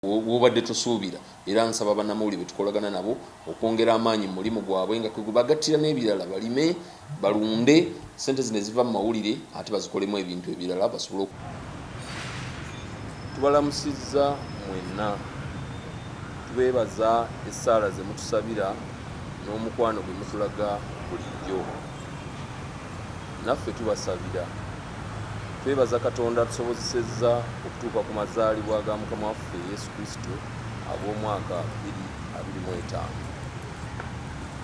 Wobadde tosuubira era nsaba bannamawulire betukolagana nabo okwongera amaanyi mu mulimu gwabwe nga kwe bagattira n'ebirala balime balunde sente zino eziva mu mawulire ate bazikolemu ebintu ebirala basobole. Tubalamusizza mwenna, tubeebaza essaala ze mutusabira n'omukwano gwe mutulaga bulijjo. Naffe tubasabira, twebaza Katonda atusobozesezza okutuuka ku mazaalibwa ga Mukama waffe Yesu Kristo ab'omwaka 2025.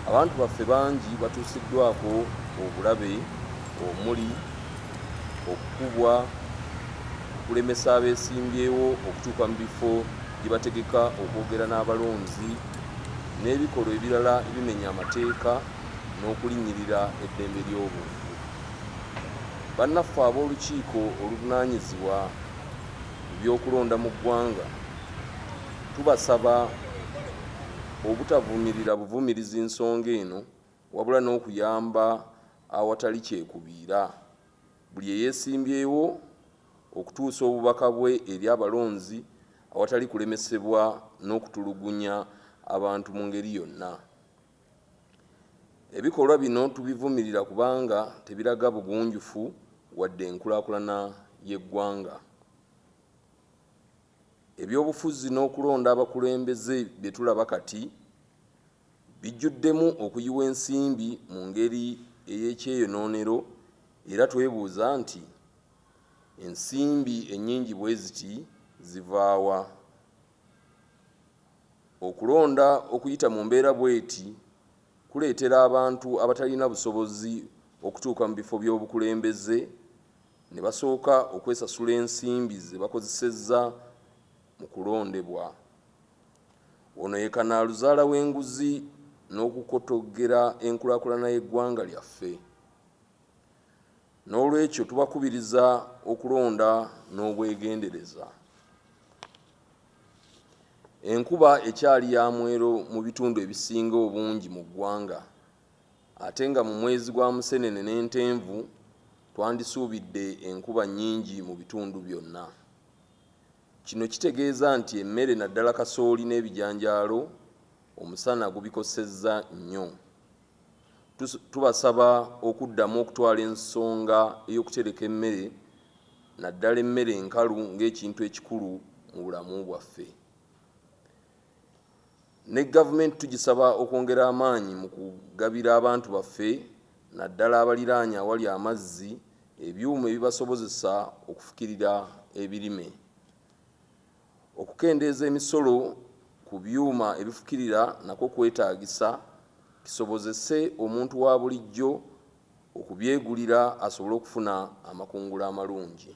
Abantu baffe bangi batuusiddwako obulabe omuli okukubwa, okulemesa abeesimbyewo okutuuka mu bifo gye bategeka okwogera n'abalonzi n'ebikolwa ebirala ebimenya amateeka n'okulinnyirira eddembe ly'obuntu. Bannaffe ab'olukiiko oluvunaanyizibwa ku by'okulonda mu ggwanga, tubasaba obutavumirira buvumirizi nsonga eno wabula n'okuyamba awatali kyekubiira buli eyeesimbyewo okutuusa obubaka bwe eri abalonzi awatali kulemesebwa n'okutulugunya abantu mu ngeri yonna. Ebikolwa bino tubivumirira kubanga tebiraga bugunjufu wadde enkulaakulana y'eggwanga. Ebyobufuzi n'okulonda abakulembeze bye tulaba kati bijjuddemu okuyiwa ensimbi mu ngeri ey'ekyeyonoonero era twebuuza nti ensimbi ennyingi bwe ziti zivaawa? Okulonda okuyita mu mbeera bw'eti kuleetera abantu abatalina busobozi okutuuka mu bifo by'obukulembeze ne basooka okwesasula ensimbi ze bakozesezza mu kulondebwa. Ono ye kanaaluzaala w'enguzi n'okukotoggera enkulaakulana y'eggwanga lyaffe. N'olwekyo tubakubiriza okulonda n'obwegendereza. Enkuba ekyali ya mwero mu bitundu ebisinga obungi mu ggwanga, ate nga mu mwezi gwa Musenene n'Entenvu twandisuubidde enkuba nnyingi mu bitundu byonna. Kino kitegeeza nti emmere naddala kasooli n'ebijanjaalo omusana gubikosezza nnyo. Tubasaba okuddamu okutwala ensonga ey'okutereka emmere naddala emmere enkalu ng'ekintu ekikulu mu bulamu bwaffe. Ne gavumenti tugisaba okwongera amaanyi mu kugabira abantu baffe naddala abaliraanye awali amazzi ebyuma ebibasobozesa okufukirira ebirime. Okukendeeza emisolo ku byuma ebifukirira nakwo kwetaagisa kisobozese omuntu wa bulijjo okubyegulira asobole okufuna amakungula amalungi.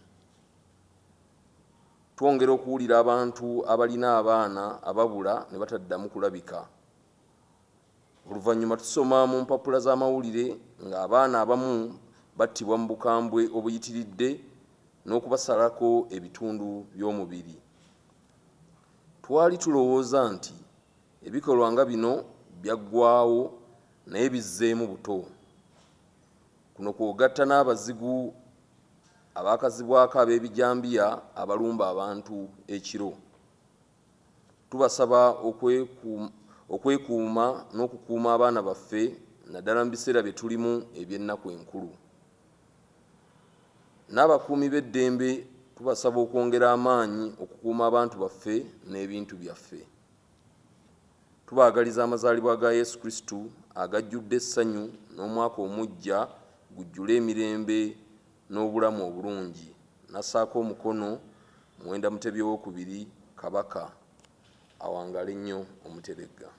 Twongera okuwulira abantu abalina abaana ababula ne bataddamu kulabika. Oluvannyuma tusoma mu mpapula z'amawulire ng'abaana abamu battibwa mu bukambwe obuyitiridde n'okubasalako ebitundu by'omubiri. Twali tulowooza nti ebikolwa nga bino byaggwaawo naye bizzeemu buto. Kuno kwogatta n'abazigu abaakazibwako ab'ebijambiya abalumba abantu ekiro. Tubasaba okwekuuma n'okukuuma abaana baffe naddala mu biseera bye tulimu eby'ennaku enkulu. N'abakuumi b'eddembe tubasaba okwongera amaanyi okukuuma abantu baffe n'ebintu byaffe. Tubaagaliza amazaalibwa ga Yesu Kristo agajjudde essanyu n'omwaka omuggya gujjule emirembe n'obulamu obulungi. Nassaako omukono Mwenda Mutebi II Kabaka awangale nnyo Omuteregga.